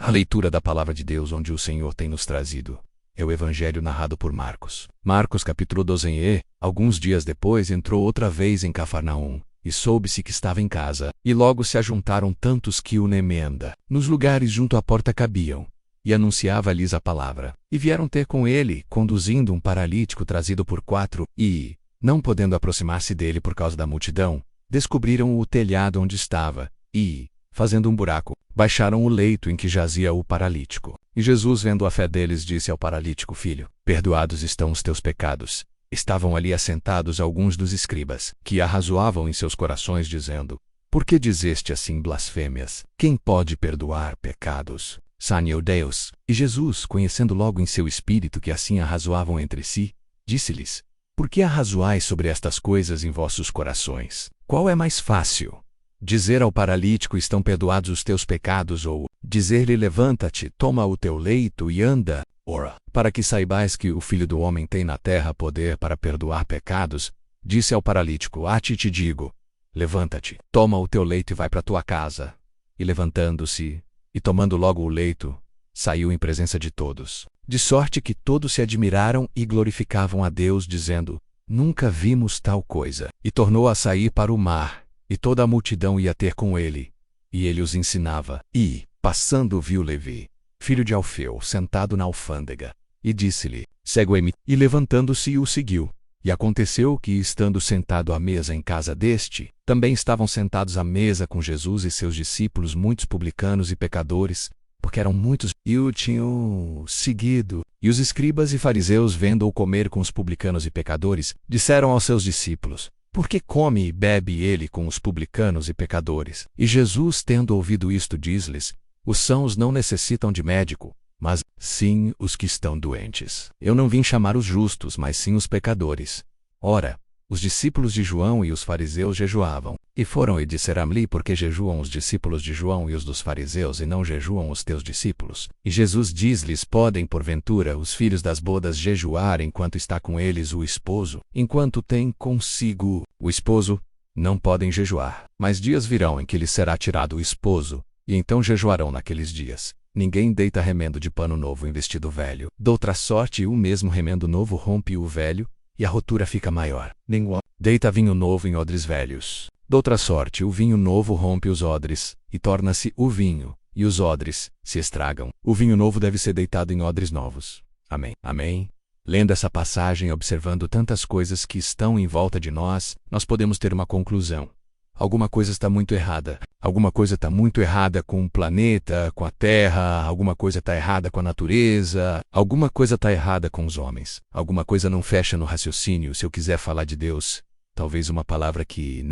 A leitura da palavra de Deus onde o Senhor tem nos trazido é o evangelho narrado por Marcos. Marcos capítulo 12. Alguns dias depois entrou outra vez em Cafarnaum, e soube-se que estava em casa, e logo se ajuntaram tantos que o emenda. Nos lugares junto à porta cabiam, e anunciava-lhes a palavra. E vieram ter com ele, conduzindo um paralítico trazido por 4, e, não podendo aproximar-se dele por causa da multidão, descobriram o telhado onde estava, e, fazendo um buraco, baixaram o leito em que jazia o paralítico. E Jesus, vendo a fé deles, disse ao paralítico: Filho, perdoados estão os teus pecados. Estavam ali assentados alguns dos escribas, que arrazoavam em seus corações, dizendo: Por que dizeste assim blasfêmias? Quem pode perdoar pecados? Senão Deus. E Jesus, conhecendo logo em seu espírito que assim arrazoavam entre si, disse-lhes: Por que arrazoais sobre estas coisas em vossos corações? Qual é mais fácil? Dizer ao paralítico: Estão perdoados os teus pecados, ou dizer-lhe: Levanta-te, toma o teu leito e anda? Ora, para que saibais que o Filho do Homem tem na terra poder para perdoar pecados, disse ao paralítico: A ti te digo, levanta-te, toma o teu leito e vai para tua casa. E levantando-se, e tomando logo o leito, saiu em presença de todos. De sorte que todos se admiraram e glorificavam a Deus, dizendo: Nunca vimos tal coisa. E tornou a sair para o mar, e toda a multidão ia ter com ele, e ele os ensinava. E, passando, viu Levi, filho de Alfeu, sentado na alfândega, e disse-lhe: Segue-me. E levantando-se o seguiu. E aconteceu que, estando sentado à mesa em casa deste, também estavam sentados à mesa com Jesus e seus discípulos muitos publicanos e pecadores, porque eram muitos, e o tinham seguido. E os escribas e fariseus, vendo-o comer com os publicanos e pecadores, disseram aos seus discípulos: Por que come e bebe ele com os publicanos e pecadores? E Jesus, tendo ouvido isto, diz-lhes: Os sãos não necessitam de médico, mas, sim, os que estão doentes. Eu não vim chamar os justos, mas sim os pecadores. Ora, os discípulos de João e os fariseus jejuavam. E foram e disseram-lhe: Por que jejuam os discípulos de João e os dos fariseus, e não jejuam os teus discípulos? E Jesus diz-lhes: Podem, porventura, os filhos das bodas jejuar enquanto está com eles o esposo? Enquanto tem consigo o esposo, não podem jejuar. Mas dias virão em que lhes será tirado o esposo, e então jejuarão naqueles dias. Ninguém deita remendo de pano novo em vestido velho. Doutra sorte, o mesmo remendo novo rompe o velho, e a rotura fica maior. Nenhum deita vinho novo em odres velhos. Doutra sorte, o vinho novo rompe os odres, e torna-se o vinho, e os odres se estragam. O vinho novo deve ser deitado em odres novos. Amém. Amém. Lendo essa passagem e observando tantas coisas que estão em volta de nós, nós podemos ter uma conclusão. Alguma coisa está muito errada. Alguma coisa está muito errada com o planeta, com a Terra, alguma coisa está errada com a natureza, alguma coisa está errada com os homens. Alguma coisa não fecha no raciocínio. Se eu quiser falar de Deus, talvez uma palavra que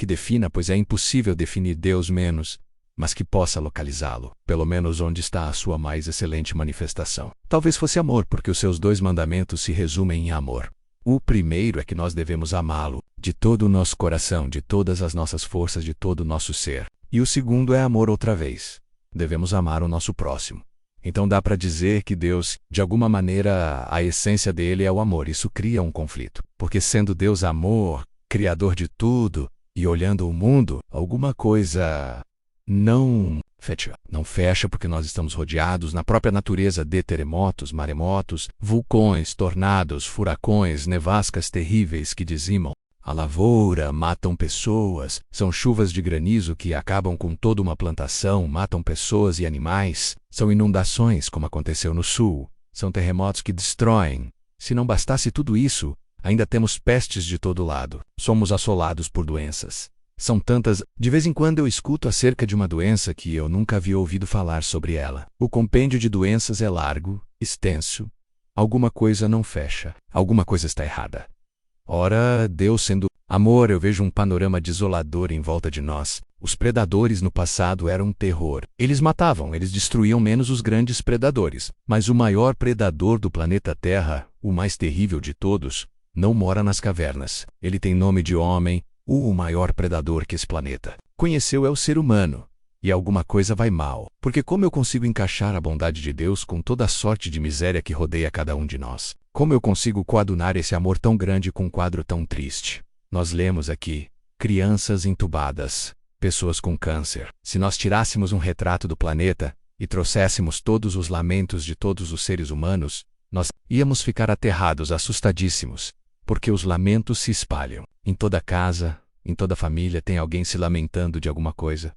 defina, pois é impossível definir Deus menos, mas que possa localizá-lo, pelo menos onde está a sua mais excelente manifestação. Talvez fosse amor, porque os seus 2 mandamentos se resumem em amor. O primeiro é que nós devemos amá-lo de todo o nosso coração, de todas as nossas forças, de todo o nosso ser. E o segundo é amor outra vez. Devemos amar o nosso próximo. Então dá para dizer que Deus, de alguma maneira, a essência dele é o amor. Isso cria um conflito. Porque sendo Deus amor, criador de tudo, e olhando o mundo, alguma coisa não fecha porque nós estamos rodeados na própria natureza de terremotos, maremotos, vulcões, tornados, furacões, nevascas terríveis que dizimam a lavoura, matam pessoas, são chuvas de granizo que acabam com toda uma plantação, matam pessoas e animais, são inundações como aconteceu no sul, são terremotos que destroem. Se não bastasse tudo isso, ainda temos pestes de todo lado, somos assolados por doenças. São tantas, de vez em quando eu escuto acerca de uma doença que eu nunca havia ouvido falar sobre ela. O compêndio de doenças é largo, extenso. Alguma coisa não fecha, alguma coisa está errada. Ora, Deus sendo amor, eu vejo um panorama desolador em volta de nós. Os predadores no passado eram um terror. Eles matavam, eles destruíam menos os grandes predadores. Mas o maior predador do planeta Terra, o mais terrível de todos, não mora nas cavernas. Ele tem nome de homem. O maior predador que esse planeta conheceu é o ser humano. E alguma coisa vai mal. Porque como eu consigo encaixar a bondade de Deus com toda a sorte de miséria que rodeia cada um de nós? Como eu consigo coadunar esse amor tão grande com um quadro tão triste? Nós lemos aqui: crianças entubadas, pessoas com câncer. Se nós tirássemos um retrato do planeta, e trouxéssemos todos os lamentos de todos os seres humanos, nós íamos ficar aterrados, assustadíssimos, porque os lamentos se espalham. Em toda casa, em toda família tem alguém se lamentando de alguma coisa.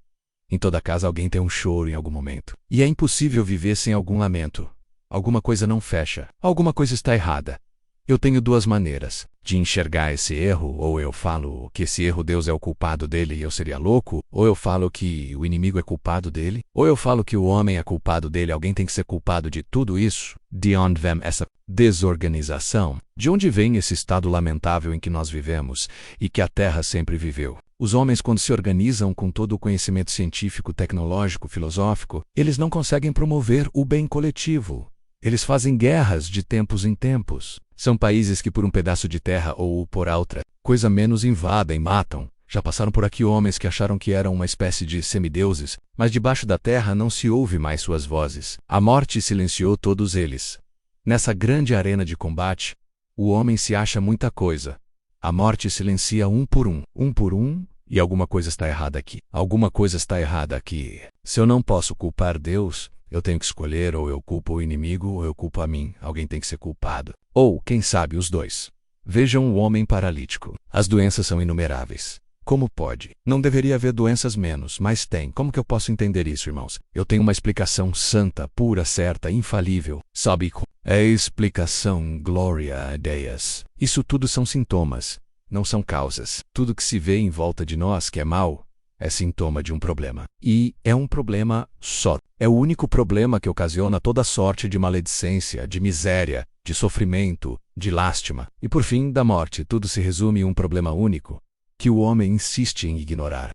Em toda casa alguém tem um choro em algum momento. E é impossível viver sem algum lamento. Alguma coisa não fecha. Alguma coisa está errada. Eu tenho duas maneiras de enxergar esse erro: ou eu falo que esse erro Deus é o culpado dele e eu seria louco, ou eu falo que o inimigo é culpado dele, ou eu falo que o homem é culpado dele, alguém tem que ser culpado de tudo isso. De onde vem essa desorganização? De onde vem esse estado lamentável em que nós vivemos e que a Terra sempre viveu? Os homens, quando se organizam com todo o conhecimento científico, tecnológico, filosófico, eles não conseguem promover o bem coletivo. Eles fazem guerras de tempos em tempos. São países que por um pedaço de terra ou por outra coisa menos invadem, matam. Já passaram por aqui homens que acharam que eram uma espécie de semideuses, mas debaixo da terra não se ouve mais suas vozes. A morte silenciou todos eles. Nessa grande arena de combate, o homem se acha muita coisa. A morte silencia um por um, e alguma coisa está errada aqui. Alguma coisa está errada aqui. Se eu não posso culpar Deus, eu tenho que escolher: ou eu culpo o inimigo ou eu culpo a mim. Alguém tem que ser culpado. Ou, quem sabe, os dois. Vejam o homem paralítico. As doenças são inumeráveis. Como pode? Não deveria haver doenças menos, mas tem. Como que eu posso entender isso, irmãos? Eu tenho uma explicação santa, pura, certa, infalível. Sabe qual é a explicação? Glória a Deus. Isso tudo são sintomas, não são causas. Tudo que se vê em volta de nós que é mal é sintoma de um problema. E é um problema só. É o único problema que ocasiona toda sorte de maledicência, de miséria, de sofrimento, de lástima. E por fim, da morte. Tudo se resume em um problema único, que o homem insiste em ignorar.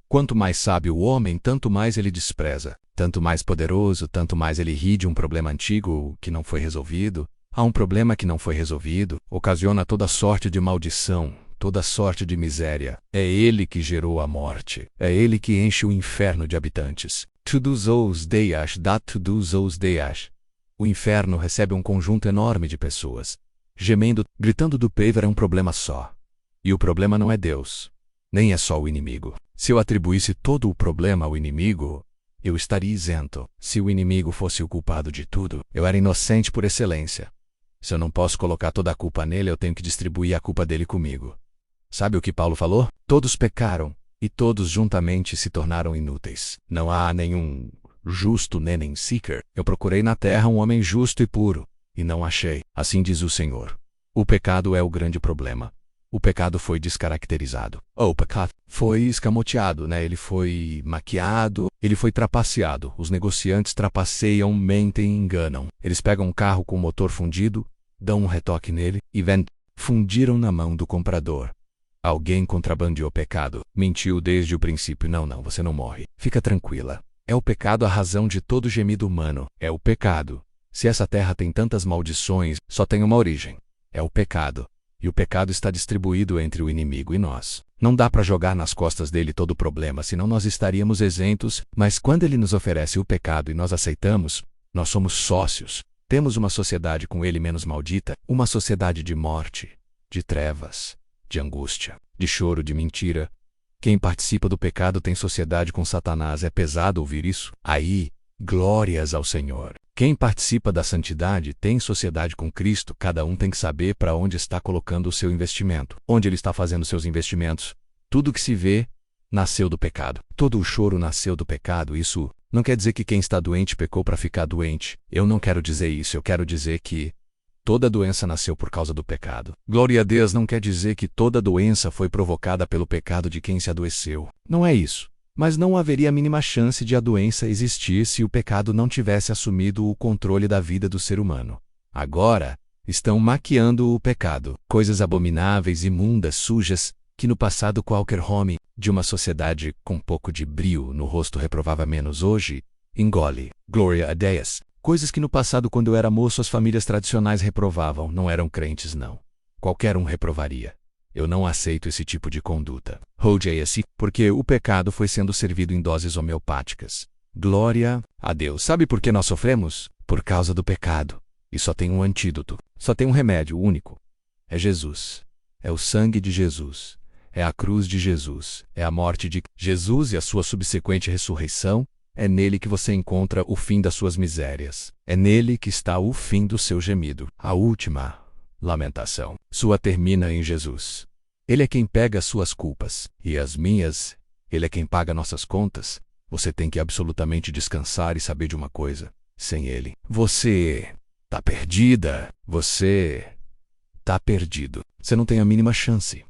Quanto mais sábio o homem, tanto mais ele despreza. Tanto mais poderoso, tanto mais ele ri de um problema antigo que não foi resolvido. Há um problema que não foi resolvido, ocasiona toda sorte de maldição, toda sorte de miséria. É ele que gerou a morte. É ele que enche o inferno de habitantes. Todos os dias, todos os dias. O inferno recebe um conjunto enorme de pessoas, gemendo, gritando do paver. É um problema só. E o problema não é Deus, nem é só o inimigo. Se eu atribuísse todo o problema ao inimigo, eu estaria isento. Se o inimigo fosse o culpado de tudo, eu era inocente por excelência. Se eu não posso colocar toda a culpa nele, eu tenho que distribuir a culpa dele comigo. Sabe o que Paulo falou? Todos pecaram, e todos juntamente se tornaram inúteis. Não há nenhum justo nem sequer. Eu procurei na terra um homem justo e puro, e não achei. Assim diz o Senhor. O pecado é o grande problema. O pecado foi descaracterizado. O pecado foi escamoteado, Ele foi maquiado, ele foi trapaceado. Os negociantes trapaceiam, mentem e enganam. Eles pegam um carro com motor fundido, dão um retoque nele e vendem. Fundiram na mão do comprador. Alguém contrabandeou o pecado. Mentiu desde o princípio. Não, você não morre. Fica tranquila. É o pecado a razão de todo gemido humano. É o pecado. Se essa terra tem tantas maldições, só tem uma origem. É o pecado. E o pecado está distribuído entre o inimigo e nós. Não dá para jogar nas costas dele todo o problema, senão nós estaríamos isentos, mas quando ele nos oferece o pecado e nós aceitamos, nós somos sócios. Temos uma sociedade com ele menos maldita, uma sociedade de morte, de trevas, de angústia, de choro, de mentira. Quem participa do pecado tem sociedade com Satanás. É pesado ouvir isso? Aí, glórias ao Senhor. Quem participa da santidade tem sociedade com Cristo. Cada um tem que saber para onde está colocando o seu investimento, onde ele está fazendo seus investimentos. Tudo que se vê nasceu do pecado. Todo o choro nasceu do pecado. Isso não quer dizer que quem está doente pecou para ficar doente. Eu não quero dizer isso. Eu quero dizer que toda doença nasceu por causa do pecado. Glória a Deus não quer dizer que toda doença foi provocada pelo pecado de quem se adoeceu. Não é isso. Mas não haveria a mínima chance de a doença existir se o pecado não tivesse assumido o controle da vida do ser humano. Agora, estão maquiando o pecado. Coisas abomináveis, imundas, sujas, que no passado qualquer homem, de uma sociedade com pouco de brio no rosto reprovava menos hoje, engole. Glória a Deus. Coisas que no passado, quando eu era moço, as famílias tradicionais reprovavam. Não eram crentes, não. Qualquer um reprovaria. Eu não aceito esse tipo de conduta. Rodeia-se, porque o pecado foi sendo servido em doses homeopáticas. Glória a Deus. Sabe por que nós sofremos? Por causa do pecado. E só tem um antídoto. Só tem um remédio único. É Jesus. É o sangue de Jesus. É a cruz de Jesus. É a morte de Jesus e a sua subsequente ressurreição. É nele que você encontra o fim das suas misérias. É nele que está o fim do seu gemido. A última lamentação sua termina em Jesus. Ele é quem pega as suas culpas e as minhas. Ele é quem paga nossas contas. Você tem que absolutamente descansar e saber de uma coisa. Sem ele, você tá perdida. Você tá perdido. Você não tem a mínima chance.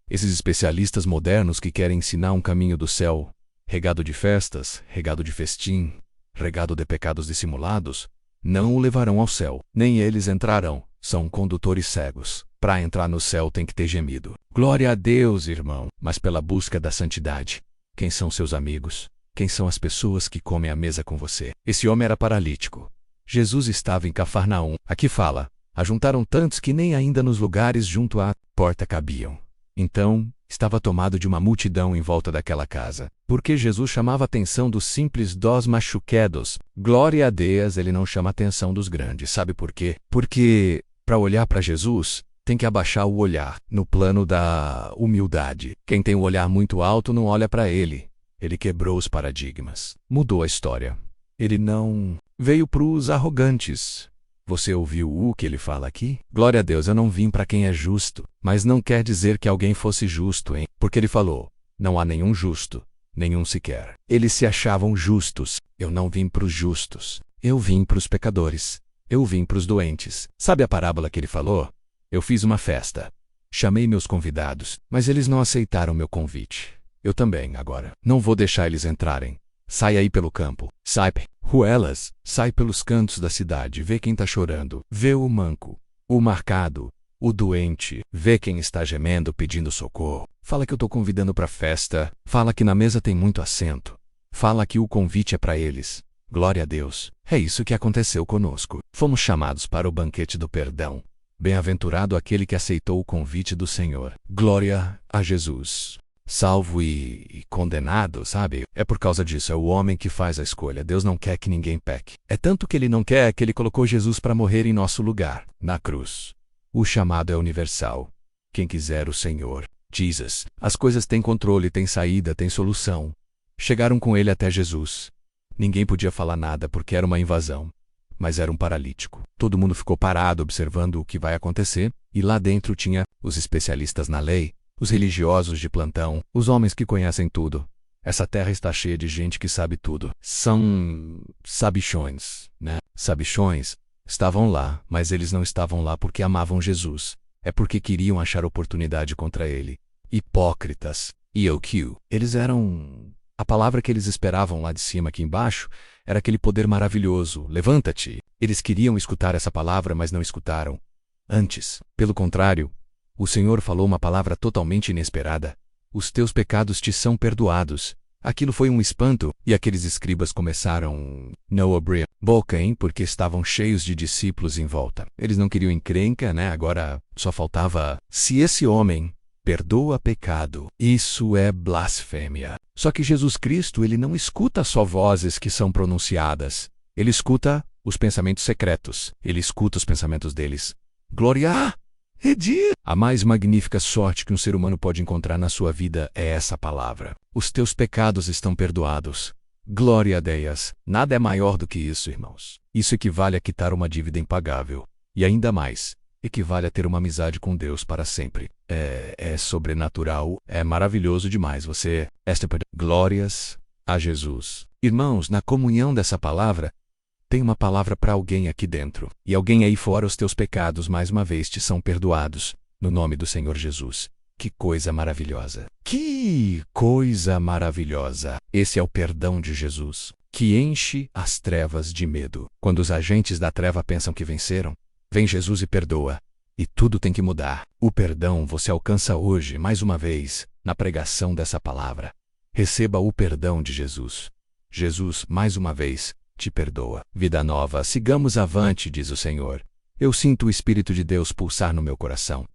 Esses especialistas modernos que querem ensinar um caminho do céu, regado de festas, regado de festim, regado de pecados dissimulados, não o levarão ao céu. Nem eles entrarão. São condutores cegos. Para entrar no céu tem que ter gemido. Glória a Deus, irmão. Mas pela busca da santidade. Quem são seus amigos? Quem são as pessoas que comem à mesa com você? Esse homem era paralítico. Jesus estava em Cafarnaum. Aqui fala: ajuntaram tantos que nem ainda nos lugares junto à porta cabiam. Então, estava tomado de uma multidão em volta daquela casa. Porque Jesus chamava a atenção dos simples, dos machucados. Glória a Deus, ele não chama a atenção dos grandes. Sabe por quê? Porque, para olhar para Jesus, tem que abaixar o olhar, no plano da humildade. Quem tem o olhar muito alto não olha para ele. Ele quebrou os paradigmas. Mudou a história. Ele não veio para os arrogantes. Você ouviu o que ele fala aqui? Glória a Deus, eu não vim para quem é justo. Mas não quer dizer que alguém fosse justo, hein? Porque ele falou: não há nenhum justo, nenhum sequer. Eles se achavam justos. Eu não vim para os justos. Eu vim para os pecadores. Eu vim para os doentes. Sabe a parábola que ele falou? Eu fiz uma festa. Chamei meus convidados, mas eles não aceitaram meu convite. Eu também, agora. Não vou deixar eles entrarem. Sai aí pelo campo. Sai, ruelas. Sai pelos cantos da cidade. Vê quem está chorando. Vê o manco, o marcado, o doente. Vê quem está gemendo pedindo socorro. Fala que eu estou convidando para a festa. Fala que na mesa tem muito assento. Fala que o convite é para eles. Glória a Deus. É isso que aconteceu conosco. Fomos chamados para o banquete do perdão. Bem-aventurado aquele que aceitou o convite do Senhor. Glória a Jesus. Salvo e condenado, sabe? É por causa disso, é o homem que faz a escolha. Deus não quer que ninguém peque. É tanto que ele não quer que ele colocou Jesus para morrer em nosso lugar, na cruz. O chamado é universal. Quem quiser o Senhor, Jesus. As coisas têm controle, têm saída, têm solução. Chegaram com ele até Jesus. Ninguém podia falar nada porque era uma invasão. Mas era um paralítico. Todo mundo ficou parado observando o que vai acontecer, e lá dentro tinha os especialistas na lei, os religiosos de plantão, os homens que conhecem tudo. Essa terra está cheia de gente que sabe tudo. São sabichões, né? Sabichões estavam lá, mas eles não estavam lá porque amavam Jesus. É porque queriam achar oportunidade contra ele. Hipócritas. EOQ. Eles eram... A palavra que eles esperavam lá de cima, aqui embaixo, era aquele poder maravilhoso. Levanta-te. Eles queriam escutar essa palavra, mas não escutaram. Antes, pelo contrário, o Senhor falou uma palavra totalmente inesperada. Os teus pecados te são perdoados. Aquilo foi um espanto, e aqueles escribas começaram não abrir boca, hein, porque estavam cheios de discípulos em volta. Eles não queriam encrenca, né? Agora só faltava: se esse homem perdoa pecado, isso é blasfêmia. Só que Jesus Cristo, ele não escuta só vozes que são pronunciadas. Ele escuta os pensamentos secretos. Ele escuta os pensamentos deles. Glória! A mais magnífica sorte que um ser humano pode encontrar na sua vida é essa palavra. Os teus pecados estão perdoados. Glória a Deus. Nada é maior do que isso, irmãos. Isso equivale a quitar uma dívida impagável. E ainda mais, equivale a ter uma amizade com Deus para sempre. É sobrenatural, é maravilhoso demais. Glórias a Jesus. Irmãos, na comunhão dessa palavra, tem uma palavra para alguém aqui dentro. E alguém aí fora, os teus pecados mais uma vez te são perdoados, no nome do Senhor Jesus. Que coisa maravilhosa. Que coisa maravilhosa. Esse é o perdão de Jesus, que enche as trevas de medo. Quando os agentes da treva pensam que venceram, vem Jesus e perdoa. E tudo tem que mudar. O perdão você alcança hoje, mais uma vez, na pregação dessa palavra. Receba o perdão de Jesus. Jesus, mais uma vez, te perdoa. Vida nova, sigamos avante, diz o Senhor. Eu sinto o Espírito de Deus pulsar no meu coração.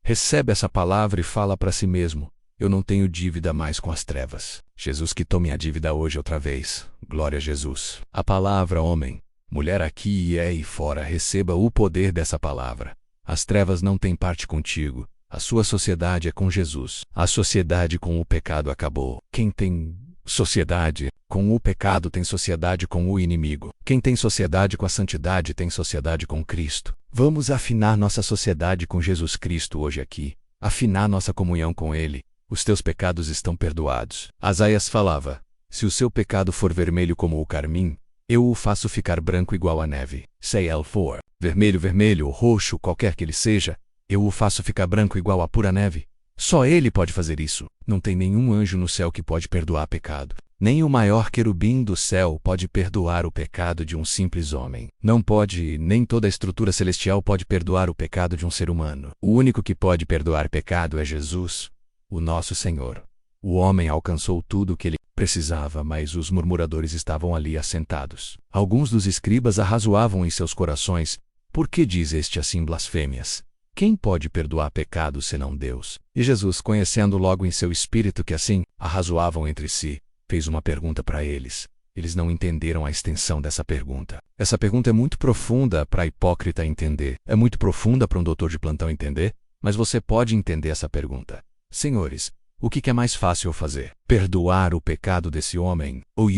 Recebe essa palavra e fala para si mesmo: eu não tenho dívida mais com as trevas. Jesus quitou minha dívida hoje outra vez. Glória a Jesus. A palavra, homem, mulher aqui e aí fora, receba o poder dessa palavra. As trevas não têm parte contigo. A sua sociedade é com Jesus. A sociedade com o pecado acabou. Quem tem sociedade com o pecado tem sociedade com o inimigo. Quem tem sociedade com a santidade tem sociedade com Cristo. Vamos afinar nossa sociedade com Jesus Cristo hoje aqui. Afinar nossa comunhão com Ele. Os teus pecados estão perdoados. Asaias falava: se o seu pecado for vermelho como o carmim, eu o faço ficar branco igual a neve. Se ele for vermelho, vermelho ou roxo, qualquer que ele seja, eu o faço ficar branco igual a pura neve. Só Ele pode fazer isso. Não tem nenhum anjo no céu que pode perdoar pecado. Nem o maior querubim do céu pode perdoar o pecado de um simples homem. Não pode, nem toda a estrutura celestial pode perdoar o pecado de um ser humano. O único que pode perdoar pecado é Jesus, o nosso Senhor. O homem alcançou tudo o que ele precisava, mas os murmuradores estavam ali assentados. Alguns dos escribas arrazoavam em seus corações: por que diz este assim blasfêmias? Quem pode perdoar pecado senão Deus? E Jesus, conhecendo logo em seu espírito que assim arrazoavam entre si, fez uma pergunta para eles. Eles não entenderam a extensão dessa pergunta. Essa pergunta é muito profunda para a hipócrita entender. É muito profunda para um doutor de plantão entender, mas você pode entender essa pergunta. Senhores, o que é mais fácil fazer? Perdoar o pecado desse homem? Ou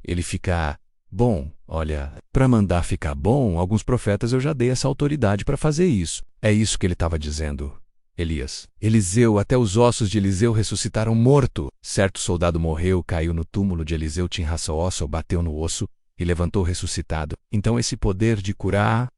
ele ficar bom? Olha, para mandar ficar bom, alguns profetas eu já dei essa autoridade para fazer isso. É isso que ele estava dizendo. Elias, Eliseu, até os ossos de Eliseu ressuscitaram morto. Certo soldado morreu, caiu no túmulo de Eliseu, tinha osso, bateu no osso e levantou ressuscitado. Então esse poder de curar,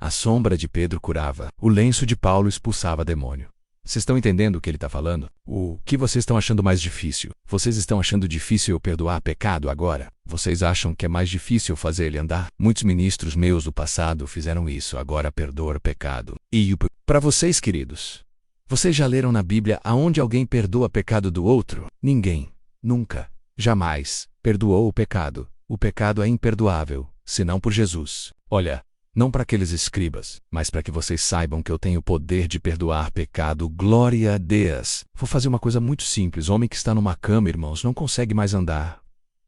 a sombra de Pedro curava, o lenço de Paulo expulsava demônio. Vocês estão entendendo o que ele está falando? O que vocês estão achando mais difícil? Vocês estão achando difícil eu perdoar pecado agora? Vocês acham que é mais difícil fazer ele andar? Muitos ministros meus do passado fizeram isso, agora perdoar pecado. E para vocês, queridos, vocês já leram na Bíblia aonde alguém perdoa pecado do outro? Ninguém, nunca, jamais, perdoou o pecado. O pecado é imperdoável, senão por Jesus. Olha, não para aqueles escribas, mas para que vocês saibam que eu tenho o poder de perdoar pecado. Glória a Deus. Vou fazer uma coisa muito simples. Homem que está numa cama, irmãos, não consegue mais andar.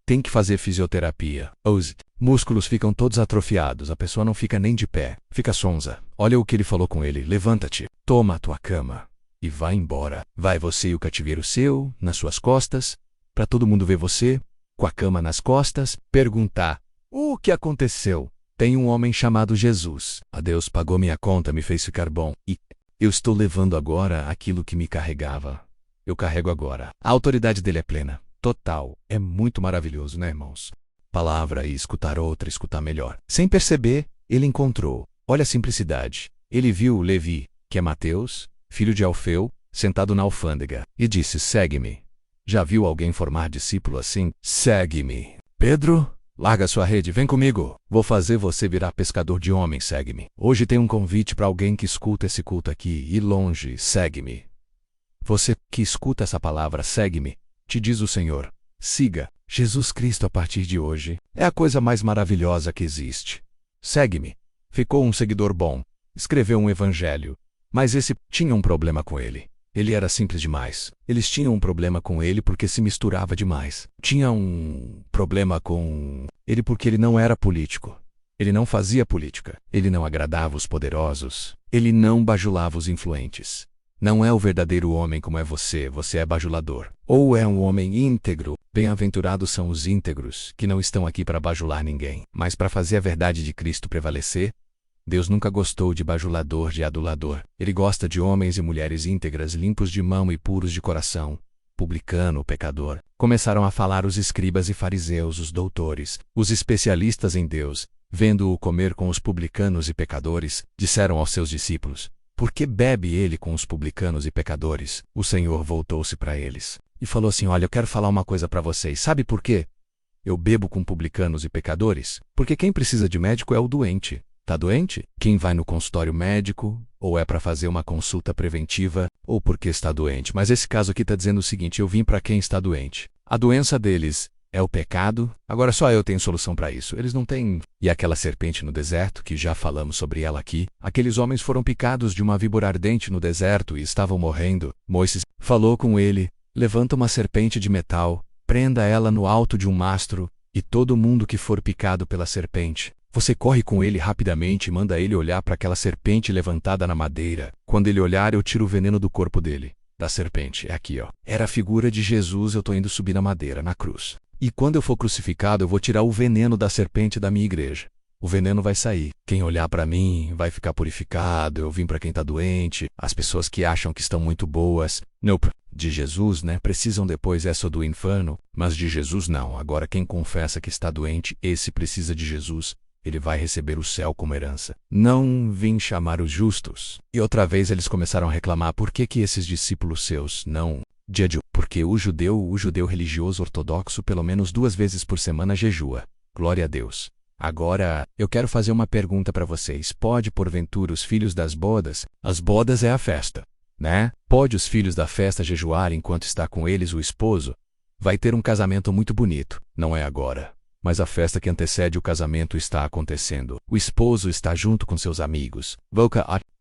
Tem que fazer fisioterapia. Os músculos ficam todos atrofiados, a pessoa não fica nem de pé, fica sonza. Olha o que ele falou com ele: levanta-te, toma a tua cama e vai embora. Vai você e o cativeiro seu, nas suas costas, para todo mundo ver você, com a cama nas costas, perguntar: o que aconteceu? Tem um homem chamado Jesus. A Deus pagou minha conta, me fez ficar bom. E eu estou levando agora aquilo que me carregava. Eu carrego agora. A autoridade dele é plena, total. É muito maravilhoso, né, irmãos? Palavra e escutar outra, escutar melhor. Sem perceber, ele encontrou. Olha a simplicidade. Ele viu Levi, que é Mateus, filho de Alfeu, sentado na alfândega, e disse: segue-me. Já viu alguém formar discípulo assim? Segue-me. Pedro, larga sua rede, vem comigo. Vou fazer você virar pescador de homens, segue-me. Hoje tem um convite para alguém que escuta esse culto aqui, e longe, segue-me. Você que escuta essa palavra, segue-me, te diz o Senhor. Siga Jesus Cristo a partir de hoje. É a coisa mais maravilhosa que existe. Segue-me. Ficou um seguidor bom. Escreveu um evangelho. Mas esse tinha um problema com ele. Ele era simples demais. Eles tinham um problema com ele porque se misturava demais. Tinha um problema com ele porque ele não era político. Ele não fazia política. Ele não agradava os poderosos. Ele não bajulava os influentes. Não é o verdadeiro homem como é você é bajulador. Ou é um homem íntegro. Bem-aventurados são os íntegros, que não estão aqui para bajular ninguém, mas para fazer a verdade de Cristo prevalecer. Deus nunca gostou de bajulador, de adulador. Ele gosta de homens e mulheres íntegras, limpos de mão e puros de coração. Publicano, pecador. Começaram a falar os escribas e fariseus, os doutores, os especialistas em Deus. Vendo-o comer com os publicanos e pecadores, disseram aos seus discípulos: por que bebe ele com os publicanos e pecadores? O Senhor voltou-se para eles e falou assim: olha, eu quero falar uma coisa para vocês. Sabe por quê eu bebo com publicanos e pecadores? Porque quem precisa de médico é o doente. Tá doente? Quem vai no consultório médico, ou é para fazer uma consulta preventiva, ou porque está doente. Mas esse caso aqui está dizendo o seguinte: eu vim para quem está doente. A doença deles é o pecado. Agora só eu tenho solução para isso. Eles não têm. E aquela serpente no deserto, que já falamos sobre ela aqui. Aqueles homens foram picados de uma víbora ardente no deserto e estavam morrendo. Moisés falou com ele: levanta uma serpente de metal, prenda ela no alto de um mastro, e todo mundo que for picado pela serpente, você corre com ele rapidamente e manda ele olhar para aquela serpente levantada na madeira. Quando ele olhar, eu tiro o veneno do corpo dele. Da serpente. É aqui, ó. Era a figura de Jesus, eu tô indo subir na madeira, na cruz. E quando eu for crucificado, eu vou tirar o veneno da serpente da minha igreja. O veneno vai sair. Quem olhar para mim vai ficar purificado. Eu vim para quem está doente. As pessoas que acham que estão muito boas. Nope. De Jesus, né? Precisam depois essa do inferno. Mas de Jesus não. Agora quem confessa que está doente, esse precisa de Jesus. Ele vai receber o céu como herança. Não vim chamar os justos. E outra vez eles começaram a reclamar por que esses discípulos seus não... Porque o judeu religioso ortodoxo pelo menos 2 vezes por semana jejua. Glória a Deus. Agora, eu quero fazer uma pergunta para vocês. Pode, porventura, os filhos das bodas? As bodas é a festa, né? Pode os filhos da festa jejuar enquanto está com eles o esposo? Vai ter um casamento muito bonito. Não é agora. Mas a festa que antecede o casamento está acontecendo. O esposo está junto com seus amigos.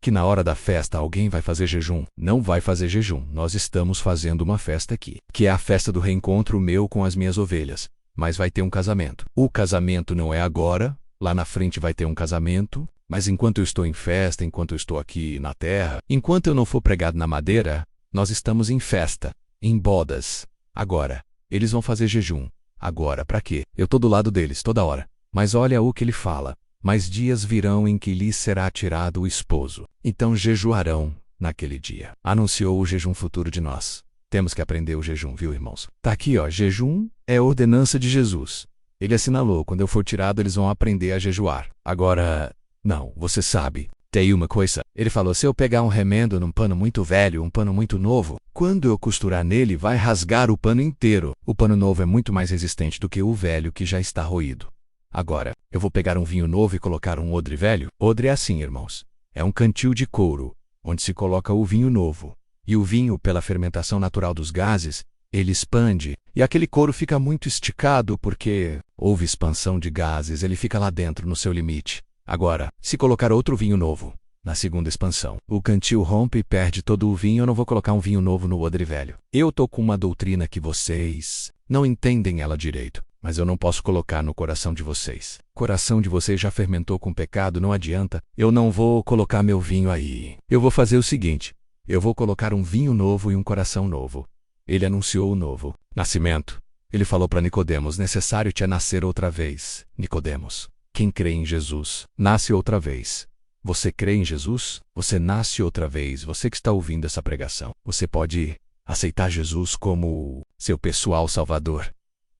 Que na hora da festa alguém vai fazer jejum. Não vai fazer jejum. Nós estamos fazendo uma festa aqui, que é a festa do reencontro meu com as minhas ovelhas. Mas vai ter um casamento. O casamento não é agora. Lá na frente vai ter um casamento. Mas enquanto eu estou em festa, enquanto eu estou aqui na terra, enquanto eu não for pregado na madeira, nós estamos em festa, em bodas. Agora, eles vão fazer jejum. Agora, para quê? Eu estou do lado deles toda hora. Mas olha o que ele fala. Mas dias virão em que lhes será tirado o esposo. Então jejuarão naquele dia. Anunciou o jejum futuro de nós. Temos que aprender o jejum, viu, irmãos? Tá aqui, ó. Jejum é a ordenança de Jesus. Ele assinalou. Quando eu for tirado, eles vão aprender a jejuar. Agora, não, você sabe. Tem uma coisa. Ele falou, se eu pegar um remendo num pano muito velho, um pano muito novo, quando eu costurar nele, vai rasgar o pano inteiro. O pano novo é muito mais resistente do que o velho que já está roído. Agora, eu vou pegar um vinho novo e colocar um odre velho? Odre é assim, irmãos. É um cantil de couro, onde se coloca o vinho novo. E o vinho, pela fermentação natural dos gases, ele expande, e aquele couro fica muito esticado porque houve expansão de gases, ele fica lá dentro no seu limite. Agora, se colocar outro vinho novo, na segunda expansão, o cantil rompe e perde todo o vinho, eu não vou colocar um vinho novo no odre velho. Eu tô com uma doutrina que vocês não entendem ela direito, mas eu não posso colocar no coração de vocês. O coração de vocês já fermentou com pecado, não adianta, eu não vou colocar meu vinho aí. Eu vou fazer o seguinte. Eu vou colocar um vinho novo e um coração novo. Ele anunciou o novo nascimento. Ele falou para Nicodemos, necessário te é nascer outra vez. Nicodemos, quem crê em Jesus, nasce outra vez. Você crê em Jesus? Você nasce outra vez. Você que está ouvindo essa pregação. Você pode aceitar Jesus como seu pessoal salvador.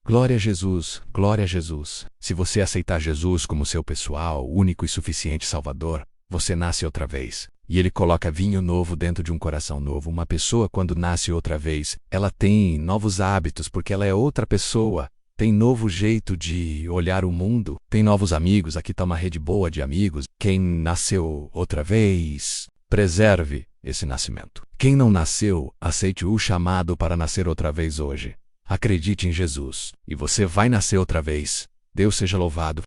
Glória a Jesus, glória a Jesus. Se você aceitar Jesus como seu pessoal, único e suficiente salvador, você nasce outra vez. E ele coloca vinho novo dentro de um coração novo. Uma pessoa, quando nasce outra vez, ela tem novos hábitos, porque ela é outra pessoa. Tem novo jeito de olhar o mundo. Tem novos amigos. Aqui está uma rede boa de amigos. Quem nasceu outra vez, preserve esse nascimento. Quem não nasceu, aceite o chamado para nascer outra vez hoje. Acredite em Jesus, e você vai nascer outra vez. Deus seja louvado.